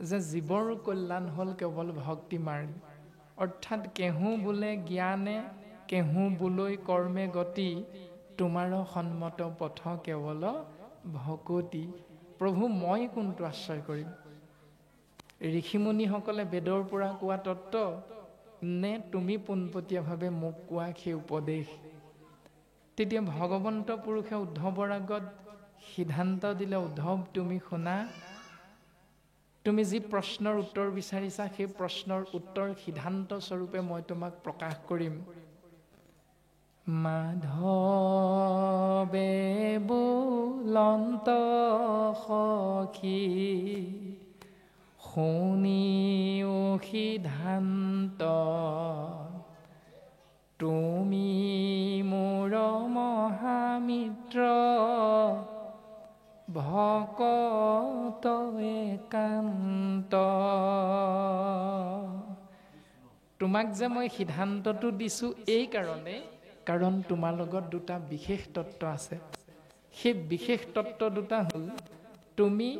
যে জীৱৰ কল্যাণ হ'ল কেৱল ভক্তি মাৰ্গ, অৰ্থাৎ কেহু বোলে জ্ঞানে কেহু বোলৈ কৰ্মে গতি, তোমাৰ সন্মত পথ কেৱল ভকতি। প্ৰভু মই কোনটো আশ্ৰয় কৰিম? ঋষিমুনিসকলে বেদৰ পৰা কোৱা তত্ত্ব নে তুমি পোনপটীয়াভাৱে মোক কোৱা সেই উপদেশ? তেতিয়া ভগৱন্ত পুৰুষে উদ্ধৱৰ আগত সিদ্ধান্ত দিলে, উদ্ধৱ তুমি শুনা, তুমি যি প্ৰশ্নৰ উত্তৰ বিচাৰিছা সেই প্ৰশ্নৰ উত্তৰ সিদ্ধান্ত স্বৰূপে মই তোমাক প্ৰকাশ কৰিম। মাধৱে বুলন্ত সখী শুনিও সিদ্ধান্ত, তুমি মোৰ মহামিত্ৰ ভকত একান্ত। তোমাক যে মই সিদ্ধান্তটো দিছোঁ এই কাৰণে, কাৰণ তোমাৰ লগত দুটা বিশেষ তত্ত্ব আছে। সেই বিশেষ তত্ত্ব দুটা হ'ল, তুমি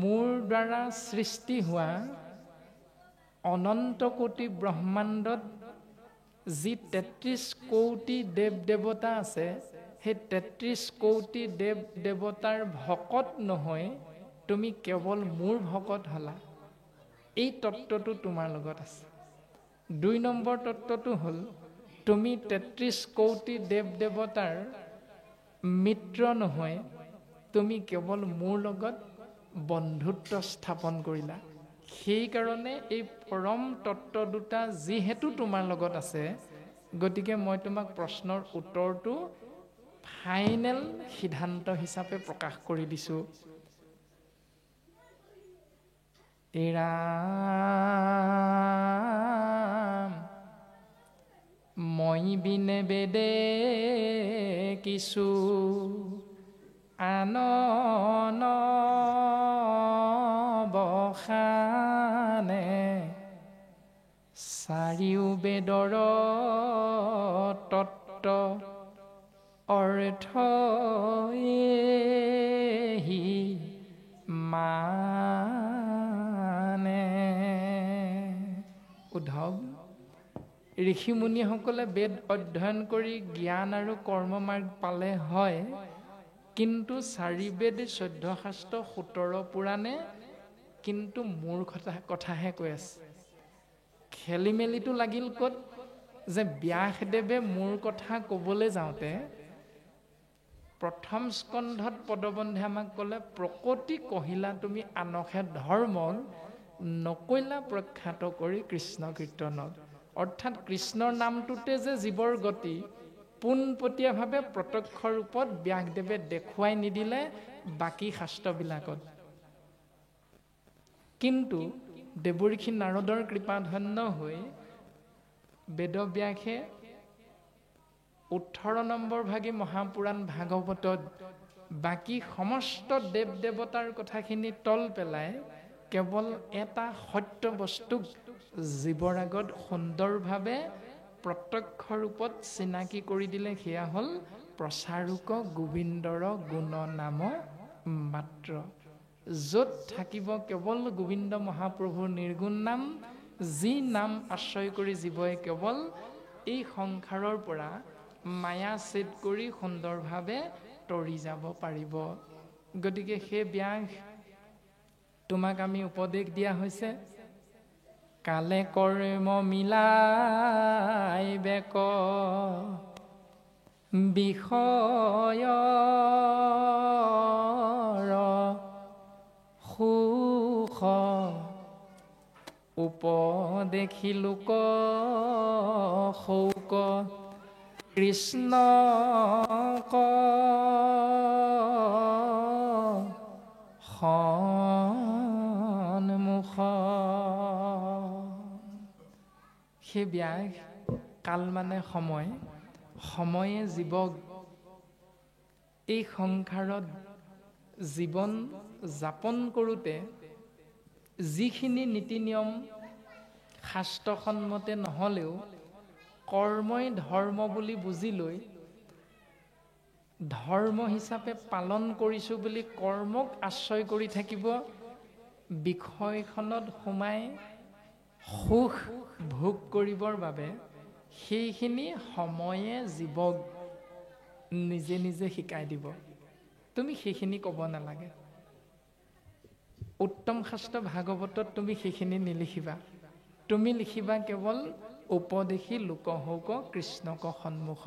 মোৰ দ্বাৰা সৃষ্টি হোৱা অনন্ত কোটি ব্ৰহ্মাণ্ডত যি ৩৩ কোটি দেৱ দেৱতা আছে, সেই ৩৩ কোটি দেৱ দেৱতাৰ ভকত নহয়, তুমি কেৱল মোৰ ভকত হলা। এই তত্ত্বটো তোমাৰ লগত আছে। ২ নম্বৰ তত্ত্বটো হ'ল, তুমি ৩৩ কোটি দেৱ দেৱতাৰ মিত্ৰ নহয়, তুমি কেৱল মোৰ লগত বন্ধুত্ব স্থাপন কৰিলা। সেইকাৰণে এই পৰম তত্ত্ব দুটা যিহেতু তোমাৰ লগত আছে, গতিকে মই তোমাক প্ৰশ্নৰ উত্তৰটো ফাইনেল সিদ্ধান্ত হিচাপে প্ৰকাশ কৰি দিছোঁ। ৰাম মই বিনে বেদে কিছু আনন বখানে, চাৰিও বেদৰ তত্ত্ব অৰ্থ এহি মানে। উদ্ধৱ, ঋষিমুনিসকলে বেদ অধ্যয়ন কৰি জ্ঞান আৰু কৰ্মমাৰ্গ পালে হয়, কিন্তু ৪ বেদ ১৪ শাস্ত্ৰ ১৭ পুৰাণে কিন্তু মোৰ কথাহে কৈ আছে। খেলি মেলিটো লাগিল ক'ত? যে ব্যাসদেৱে মোৰ কথা ক'বলৈ যাওঁতে প্ৰথম স্কন্ধত পদবন্ধে আমাক ক'লে, প্ৰকৃতি কহিলা তুমি আনহে ধৰ্ম, নকৈলা প্ৰখ্যাত কৰি কৃষ্ণ কীৰ্তনত। অৰ্থাৎ কৃষ্ণৰ নামটোতে যে জীৱৰ গতি, পোনপটীয়াভাৱে প্ৰত্যক্ষ ৰূপত ব্যাসদেৱে দেখুৱাই নিদিলে বাকী শাস্ত্ৰবিলাকত। কিন্তু দেৱঋষি নাৰদৰ কৃপাধন্য হৈ বেদব্যাসে ১৮ নম্বৰ ভাগি মহাপুৰাণ ভাগৱতত বাকী সমস্ত দেৱ দেৱতাৰ কথাখিনি তল পেলাই কেৱল এটা সত্য বস্তুক জীৱৰ আগত সুন্দৰভাৱে প্ৰত্যক্ষ ৰূপত চিনাকি কৰি দিলে। সেয়া হ'ল প্ৰচাৰক গোবিন্দৰ গুণ নাম মাত্ৰ। য'ত থাকিব কেৱল গোবিন্দ মহাপ্ৰভুৰ নিৰ্গুণ নাম, যি নাম আশ্ৰয় কৰি জীৱই কেৱল এই সংসাৰৰ পৰা মায়া ছেদ কৰি সুন্দৰভাৱে তৰি যাব পাৰিব। গতিকে সেই ব্যাস তোমাক আমি উপদেশ দিয়া হৈছে, কালে কৰ্ম মিলাই বেক বিষয় সুখ, উপদেশি লোক শৌক কৃষ্ণ সন্মুখ। সেই ব্যাস, কাল মানে সময়, সময়ে জীৱক এই সংসাৰত জীৱন যাপন কৰোঁতে যিখিনি নীতি নিয়ম শাস্ত্ৰসন্মতে নহ'লেও কৰ্মই ধৰ্ম বুলি বুজি লৈ ধৰ্ম হিচাপে পালন কৰিছোঁ বুলি কৰ্মক আশ্ৰয় কৰি থাকিব, বিষয়খনত সোমাই সুখ ভোগ কৰিবৰ বাবে সেইখিনি সময়ে জীৱক নিজে নিজে শিকাই দিব। তুমি সেইখিনি ক'ব নালাগে। উত্তম শাস্ত্ৰ ভাগৱতত তুমি সেইখিনি নিলিখিবা। তুমি লিখিবা কেৱল উপদেশী লোকহৌক কৃষ্ণক সন্মুখ।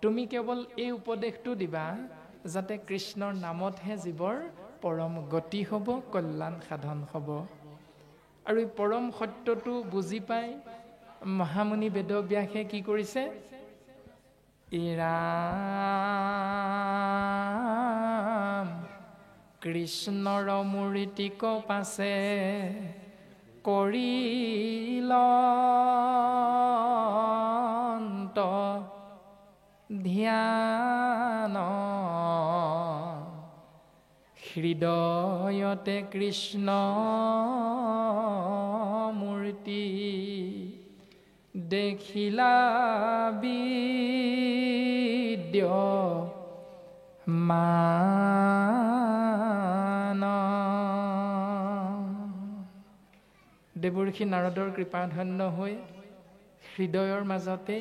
তুমি কেৱল এই উপদেশটো দিবা যাতে কৃষ্ণৰ নামতহে জীৱৰ পৰম গতি হ'ব, কল্যাণ সাধন হ'ব। আৰু এই পৰম সত্যটো বুজি পাই মহামুনি বেদব্যাসে কি কৰিছে? ৰাম কৃষ্ণৰ মূৰ্তিক পাছে কৰিল ধ্যান, হৃদয়তে কৃষ্ণ মূৰ্তি দেখিলা বিদ্য মান। দেৱৰ্ষি নাৰদৰ কৃপাধন্য হৈ হৃদয়ৰ মাজতে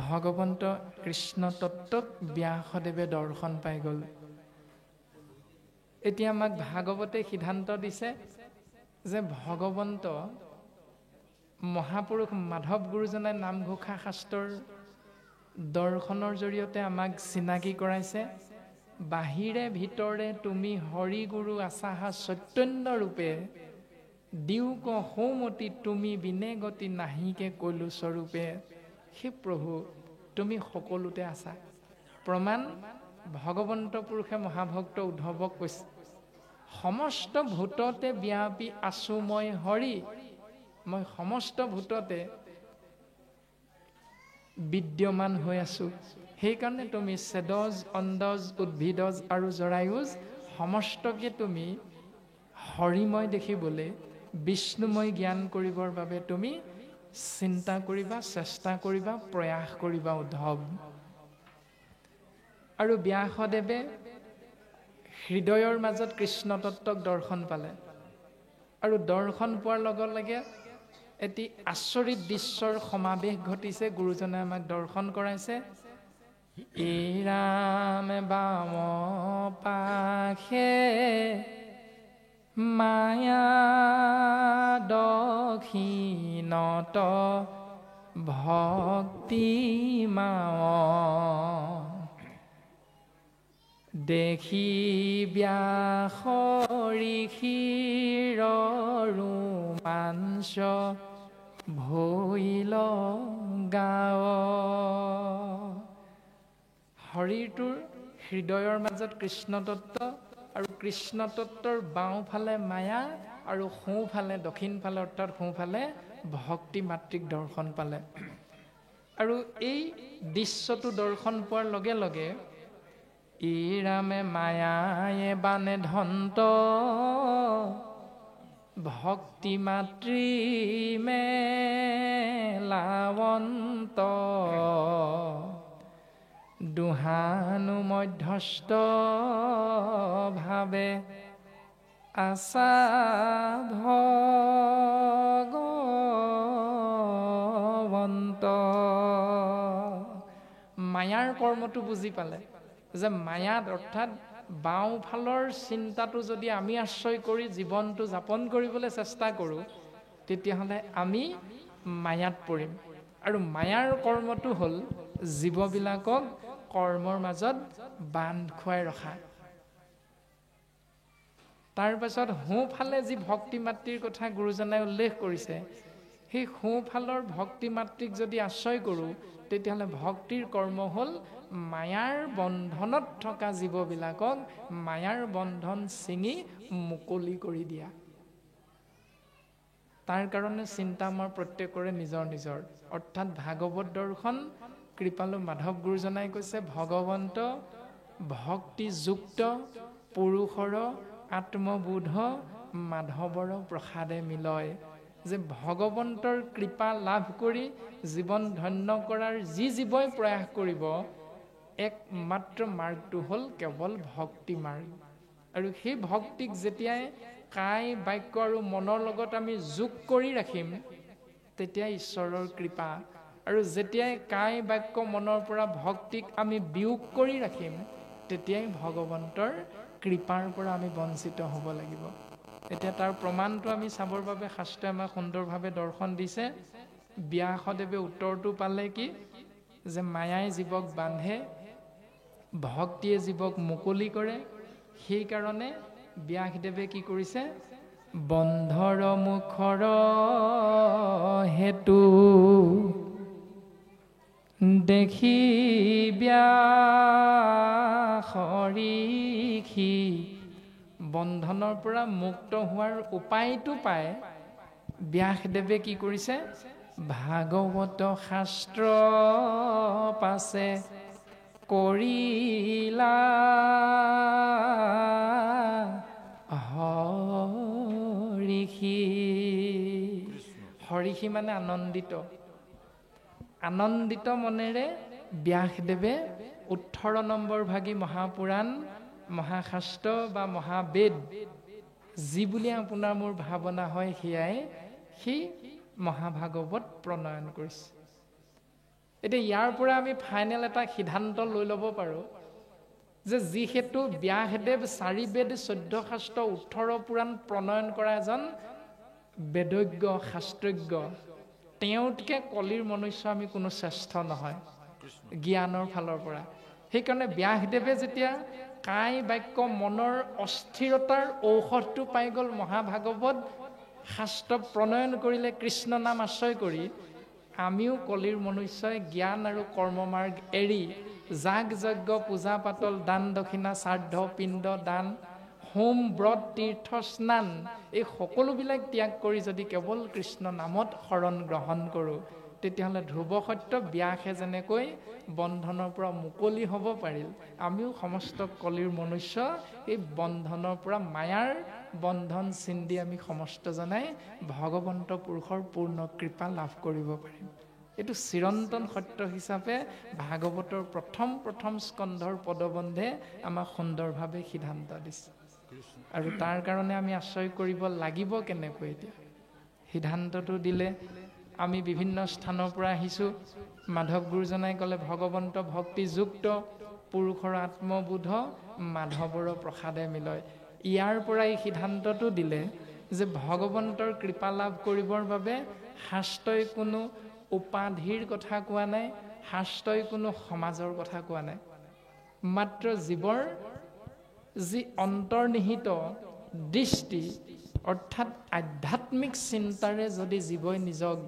ভগৱন্ত কৃষ্ণ তত্ত্বক ব্যাসদেৱে দৰ্শন পাই গ'ল। এতিয়া আমাক ভাগৱতে সিদ্ধান্ত দিছে যে ভগৱন্ত মহাপুৰুষ মাধৱ গুৰুজনাই নামঘোষা শাস্ত্ৰৰ দৰ্শনৰ জৰিয়তে আমাক চিনাকি কৰাইছে। বাহিৰে ভিতৰে তুমি হৰি গুৰু আছাহা চৈতন্য ৰূপে দিওক সৌমতি তুমি বিনে গতি নাহিকে কৈলো স্বৰূপে। সেই প্ৰভু তুমি সকলোতে আছা। প্ৰমাণ ভগৱন্ত পুৰুষে মহাভক্ত উদ্ধৱক কৈছে, সমস্ত ভূততে ব্যাপী আছো মই হৰি। মই সমস্ত ভূততে বিদ্যমান হৈ আছো। সেইকাৰণে তুমি চেদজ, অণ্ডজ, উদ্ভিদজ আৰু জৰায়ুজ সমস্তকে তুমি হৰিময় দেখিবলৈ, বিষ্ণুময় জ্ঞান কৰিবৰ বাবে তুমি চিন্তা কৰিবা, চেষ্টা কৰিবা, প্ৰয়াস কৰিবা উদ্ধৱ। আৰু ব্যাসদেৱে হৃদয়ৰ মাজত কৃষ্ণ তত্ত্বক দৰ্শন পালে। আৰু দৰ্শন পোৱাৰ লগে লগে এটি আচৰিত দৃশ্যৰ সমাৱেশ ঘটিছে। গুৰুজনে আমাক দৰ্শন কৰাইছে। এই ৰাম বাম পাশে মায়া দক্ষিণত ভক্তি মাও, দেখি ব্যাস ঋষিৰ ৰোমাঞ্চ ভৈল গাঁও। শৰীৰটোৰ হৃদয়ৰ মাজত কৃষ্ণ তত্ত্ব আৰু কৃষ্ণ তত্ত্বৰ বাওঁফালে মায়া আৰু সোঁফালে দক্ষিণ ফালে অৰ্থাৎ সোঁফালে ভক্তি মাতৃক দৰ্শন পালে। আৰু এই দৃশ্যটো দৰ্শন পোৱাৰ লগে লগে ই ৰামে মায়ায়ে বানে ধন্ত, ভক্তি মাতৃ মেলাৱন্ত। দুহানু মধ্যস্থ ভাৱে আশা ভগৱন্ত। মায়াৰ কৰ্মটো বুজি পালে যে মায়াত অৰ্থাৎ বাওঁফালৰ চিন্তাটো যদি আমি আশ্ৰয় কৰি জীৱনটো যাপন কৰিবলৈ চেষ্টা কৰোঁ, তেতিয়াহ'লে আমি মায়াত পৰিম। আৰু মায়াৰ কৰ্মটো হ'ল জীৱবিলাকক কৰ্মৰ মাজত বান্ধ খুৱাই ৰখা। তাৰ পাছত সোঁফালে যি ভক্তি মাতৃৰ কথা গুৰুজনাই উল্লেখ কৰিছে, সেই সোঁফালৰ ভক্তি মাতৃক যদি আশ্ৰয় কৰোঁ, তেতিয়াহ'লে ভক্তিৰ কৰ্ম হ'ল মায়াৰ বন্ধনত থকা জীৱবিলাকক মায়াৰ বন্ধন ছিঙি মুকলি কৰি দিয়া। তাৰ কাৰণে চিন্তা আমাৰ প্ৰত্যেকৰে নিজৰ নিজৰ। অৰ্থাৎ ভাগৱত দৰ্শন কৃপালু মাধৱ গুৰুজনাই কৈছে, ভগৱন্ত ভক্তিযুক্ত পুৰুষৰ আত্মবোধ মাধৱৰ প্ৰসাদে মিলয়। যে ভগৱন্তৰ কৃপা লাভ কৰি জীৱন ধন্য কৰাৰ যি জীৱই প্ৰয়াস কৰিব, একমাত্ৰ মাৰ্গটো হ'ল কেৱল ভক্তি মাৰ্গ। আৰু সেই ভক্তিক যেতিয়াই কায় বাক্য আৰু মনৰ লগত আমি যোগ কৰি ৰাখিম তেতিয়া ঈশ্বৰৰ কৃপা, আৰু যেতিয়াই কায় বাক্য মনৰ পৰা ভক্তিক আমি বিয়োগ কৰি ৰাখিম তেতিয়াই ভগৱন্তৰ কৃপাৰ পৰা আমি বঞ্চিত হ'ব লাগিব। এতিয়া তাৰ প্ৰমাণটো আমি চাবৰ বাবে শাস্ত্ৰই আমাক সুন্দৰভাৱে দৰ্শন দিছে। ব্যাসদেৱে উত্তৰটো পালে কি, যে মায়াই জীৱক বান্ধে, ভক্তিয়ে জীৱক মুকলি কৰে। সেইকাৰণে ব্যাসদেৱে কি কৰিছে, বন্ধৰ মুখৰ হেতু দেখি ব্যাসৰিষি, বন্ধনৰ পৰা মুক্ত হোৱাৰ উপায়টো পায় ব্যাসদেৱে কি কৰিছে, ভাগৱত শাস্ত্ৰ পাছে কৰিলা হৰিষি। হৰিষি মানে আনন্দিত। আনন্দিত মনেৰে ব্যাসদেৱে 18 নম্বৰ ভাগী মহাপুৰাণ, মহাশাস্ত্ৰ বা মহাবেদ যি বুলি আপোনাৰ মোৰ ভাৱনা হয় সেয়াই সেই মহাভাগৱত প্ৰণয়ন কৰিছে। এতিয়া ইয়াৰ পৰা আমি ফাইনেল এটা সিদ্ধান্ত লৈ ল'ব পাৰোঁ যে যিহেতু ব্যাসদেৱ 4 বেদ 14 শাস্ত্ৰ 18 পুৰাণ প্ৰণয়ন কৰা এজন বেদজ্ঞ শাস্ত্ৰজ্ঞ, তেওঁতকে কলিৰ মনুষ্য আমি কোনো শ্ৰেষ্ঠ নহয় জ্ঞানৰ ফালৰ পৰা। সেইকাৰণে ব্যাসদেৱে যেতিয়া কায় বাক্য মনৰ অস্থিৰতাৰ ঔষধটো পাই গ'ল, মহাভাগৱত শাস্ত্ৰ প্ৰণয়ন কৰিলে কৃষ্ণ নাম আশ্ৰয় কৰি, আমিও কলিৰ মনুষ্যই জ্ঞান আৰু কৰ্মমাৰ্গ এৰি যাগ যজ্ঞ পূজা পাতল দান দক্ষিণা শ্ৰাদ্ধ পিণ্ড দান হোম ব্ৰত তীৰ্থ স্নান এই সকলোবিলাক ত্যাগ কৰি যদি কেৱল কৃষ্ণ নামত শৰণ গ্ৰহণ কৰোঁ, তেতিয়াহ'লে ধ্ৰুৱ সত্য ব্যাসে যেনেকৈ বন্ধনৰ পৰা মুকলি হ'ব পাৰিল, আমিও সমস্ত কলিৰ মনুষ্য এই বন্ধনৰ পৰা মায়াৰ বন্ধন চিন্দি আমি সমস্তজনাই ভগৱন্ত পুৰুষৰ পূৰ্ণ কৃপা লাভ কৰিব পাৰিম। এইটো চিৰন্তন সত্য হিচাপে ভাগৱতৰ প্ৰথম স্কন্ধৰ পদবন্ধে আমাক সুন্দৰভাৱে সিদ্ধান্ত দিছে। আৰু তাৰ কাৰণে আমি আশ্ৰয় কৰিব লাগিব কেনেকৈ? এতিয়া সিদ্ধান্তটো দিলে আমি বিভিন্ন স্থানৰ পৰা আহিছোঁ। মাধৱ গুৰুজনাই ক'লে ভগৱন্ত ভক্তিযুক্ত পুৰুষৰ আত্মবোধ মাধৱৰ প্ৰসাদে মিলয়। ইয়াৰ পৰা এই সিদ্ধান্তটো দিলে যে ভগৱন্তৰ কৃপা লাভ কৰিবৰ বাবে শাস্ত্ৰই কোনো উপাধিৰ কথা কোৱা নাই, শাস্ত্ৰই কোনো সমাজৰ কথা কোৱা নাই, মাত্ৰ জীৱৰ যি অন্তৰ্নিহিত দৃষ্টি অৰ্থাৎ আধ্যাত্মিক চিন্তাৰে যদি জীৱই নিজক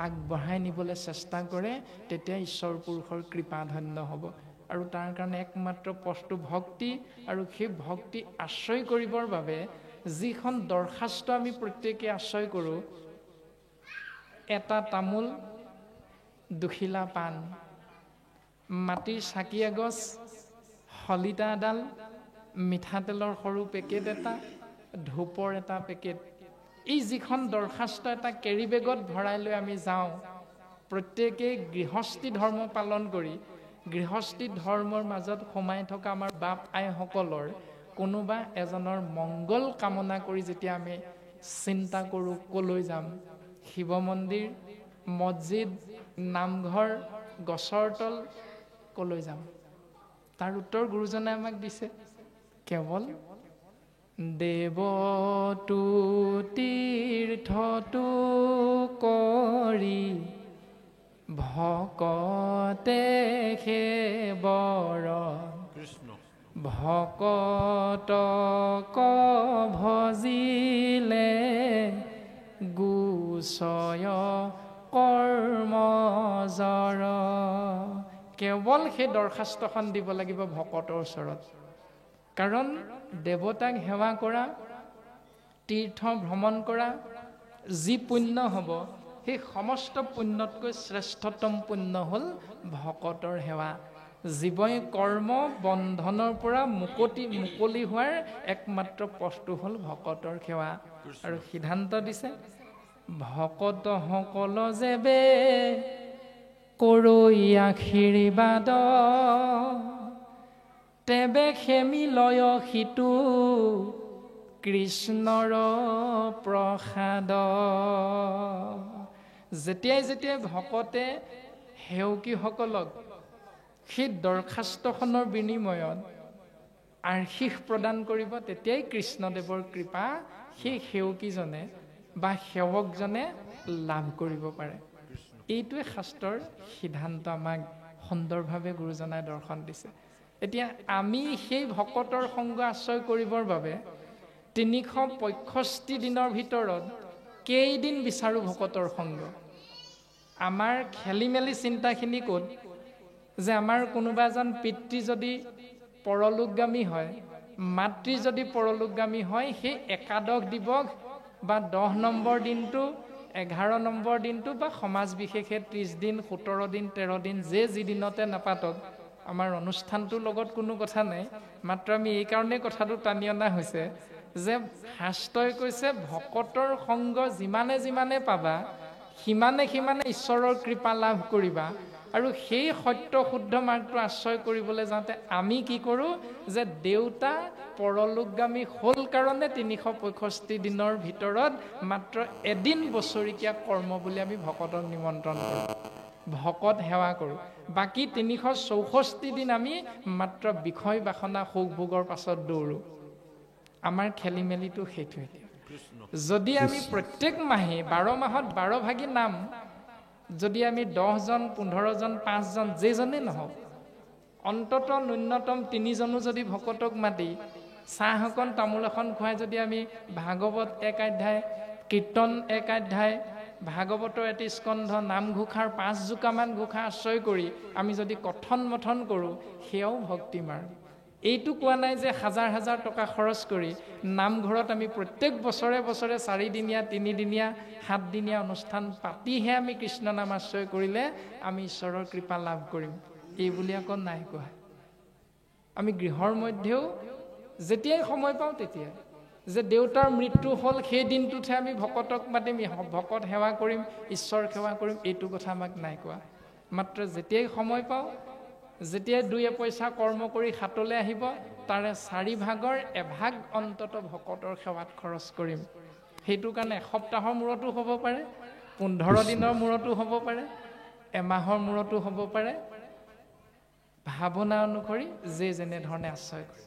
আগবঢ়াই নিবলৈ চেষ্টা কৰে তেতিয়া ঈশ্বৰ পুৰুষৰ কৃপা ধন্য হ'ব। আৰু তাৰ কাৰণে একমাত্ৰ পথটো ভক্তি, আৰু সেই ভক্তি আশ্ৰয় কৰিবৰ বাবে যিখন দৰখাস্ত আমি প্ৰত্যেকে আশ্ৰয় কৰোঁ, এটা তামোল, দুখিলা পাণ, মাটিৰ চাকি এগছ, শলিতা এডাল, মিঠাতেলৰ সৰু পেকেট এটা, ধূপৰ এটা পেকেট, এই যিখন দৰখাস্ত এটা কেৰি বেগত ভৰাই লৈ আমি যাওঁ, প্ৰত্যেকেই গৃহস্থী ধৰ্ম পালন কৰি গৃহস্থী ধৰ্মৰ মাজত সোমাই থকা আমাৰ বাপ আইসকলৰ কোনোবা এজনৰ মংগল কামনা কৰি যেতিয়া আমি চিন্তা কৰোঁ ক'লৈ যাম, শিৱ মন্দিৰ, মছজিদ, নামঘৰ, গছৰ তল, ক'লৈ যাম? তাৰ উত্তৰ গুৰুজনাই আমাক দিছে, কেৱল দেৱতু তীৰ্থটো কৰি ভকতে সেবৰ ভকতক ভজিলে গুচয় কৰ্মজৰ। কেৱল সেই দৰখাস্তখন দিব লাগিব ভকতৰ ওচৰত। কাৰণ দেৱতাক সেৱা কৰা, তীৰ্থ ভ্ৰমণ কৰা যি পুণ্য হ'ব, সেই সমস্ত পুণ্যতকৈ শ্ৰেষ্ঠতম পুণ্য হ'ল ভকতৰ সেৱা। জীৱই কৰ্ম বন্ধনৰ পৰা মুকলি হোৱাৰ একমাত্ৰ পথটো হ'ল ভকতৰ সেৱা। আৰু সিদ্ধান্ত দিছে, ভকতসকল যেবে কৰৈ আশীৰ্বাদ তেবে খেমি লয় সিটো কৃষ্ণৰ প্ৰসাদ। যেতিয়াই যেতিয়াই ভকতে সেৱকীসকলক সেই দৰখাস্তখনৰ বিনিময়ত আৰ্শীষ প্ৰদান কৰিব, তেতিয়াই কৃষ্ণদেৱৰ কৃপা সেই সেৱকীজনে বা সেৱকজনে লাভ কৰিব পাৰে। এইটোৱে শাস্ত্ৰৰ সিদ্ধান্ত আমাক সুন্দৰভাৱে গুৰুজনাই দৰ্শন দিছে। এতিয়া আমি সেই ভকতৰ সংগ আশ্ৰয় কৰিবৰ বাবে 365 দিনৰ ভিতৰত কেইদিন বিচাৰোঁ ভকতৰ সংগ? আমাৰ খেলি মেলি চিন্তাখিনি ক'ত যে আমাৰ কোনোবা এজন পিতৃ যদি পৰলোকগামী হয়, মাতৃ যদি পৰলোকগামী হয়, সেই একাদশ দিৱস বা 10 নম্বৰ দিনটো, 11 নম্বৰ দিনটো বা সমাজ বিশেষে 30 দিন, 17 দিন, 13 দিন যি দিনতে নাপাতক, আমাৰ অনুষ্ঠানটোৰ লগত কোনো কথা নাই। মাত্ৰ আমি এই কাৰণে কথাটো টানি অনা হৈছে যে শাস্ত্ৰই কৈছে ভকতৰ সংগ যিমানে যিমানে পাবা সিমানে সিমানে ঈশ্বৰৰ কৃপা লাভ কৰিবা। আৰু সেই সত্য শুদ্ধ মাৰ্গটো আশ্ৰয় কৰিবলৈ যাওঁতে আমি কি কৰোঁ যে দেউতা পৰলোকগামী হ'ল কাৰণে 365 দিনৰ ভিতৰত মাত্ৰ এদিন বছৰেকীয়া কৰ্ম বুলি আমি ভকতক নিমন্ত্ৰণ কৰোঁ, ভকত সেৱা কৰোঁ। বাকী 364 দিন আমি মাত্ৰ বিষয় বাসনা সুখ ভোগৰ পাছত দৌৰোঁ। আমাৰ খেলি মেলিটো সেইটোৱে। যদি আমি প্ৰত্যেক মাহে 12 মাহত 12 ভাগী নাম যদি আমি 10 জন 15 জন 5 জন যেইজনেই নহওক অন্তত ন্যূনতম 3 জনো যদি ভকতক মাতি চাহ অকণ তামোল এখন খুৱাই যদি আমি ভাগৱত 1 অধ্যায়, কীৰ্তন 1 অধ্যায়, ভাগৱতৰ এটি স্কন্ধ, নামঘোষাৰ 5 জোকামান ঘোষা আশ্ৰয় কৰি আমি যদি কথন মথন কৰোঁ, সেয়াও ভক্তি মাৰ্গ। এইটো কোৱা নাই যে হাজাৰ হাজাৰ টকা খৰচ কৰি নামঘৰত আমি প্ৰত্যেক বছৰে বছৰে 4 দিনীয়া 3 দিনীয়া 7 দিনীয়া অনুষ্ঠান পাতিহে আমি কৃষ্ণ নাম আশ্ৰয় কৰিলে আমি ঈশ্বৰৰ কৃপা লাভ কৰিম, এই বুলি আকৌ নাই কোৱা। আমি গৃহৰ মধ্যেও যেতিয়াই সময় পাওঁ তেতিয়াই যে দেউতাৰ মৃত্যু হ'ল সেই দিনটোতহে আমি ভকতক মাতিম, ভকত সেৱা কৰিম, ঈশ্বৰ সেৱা কৰিম, এইটো কথা আমাক নাই কোৱা। মাত্ৰ যেতিয়াই সময় পাওঁ, যেতিয়াই 2 পইচা কৰ্ম কৰি হাতলৈ আহিব, তাৰে 4 ভাগৰ 1 ভাগ অন্তত ভকতৰ সেৱাত খৰচ কৰিম। সেইটো কাৰণে এসপ্তাহৰ মূৰতো হ'ব পাৰে, 15 দিনৰ মূৰতো হ'ব পাৰে, এমাহৰ মূৰতো হ'ব পাৰে, ভাৱনা অনুসৰি যেনেধৰণে আশ্ৰয় কৰে।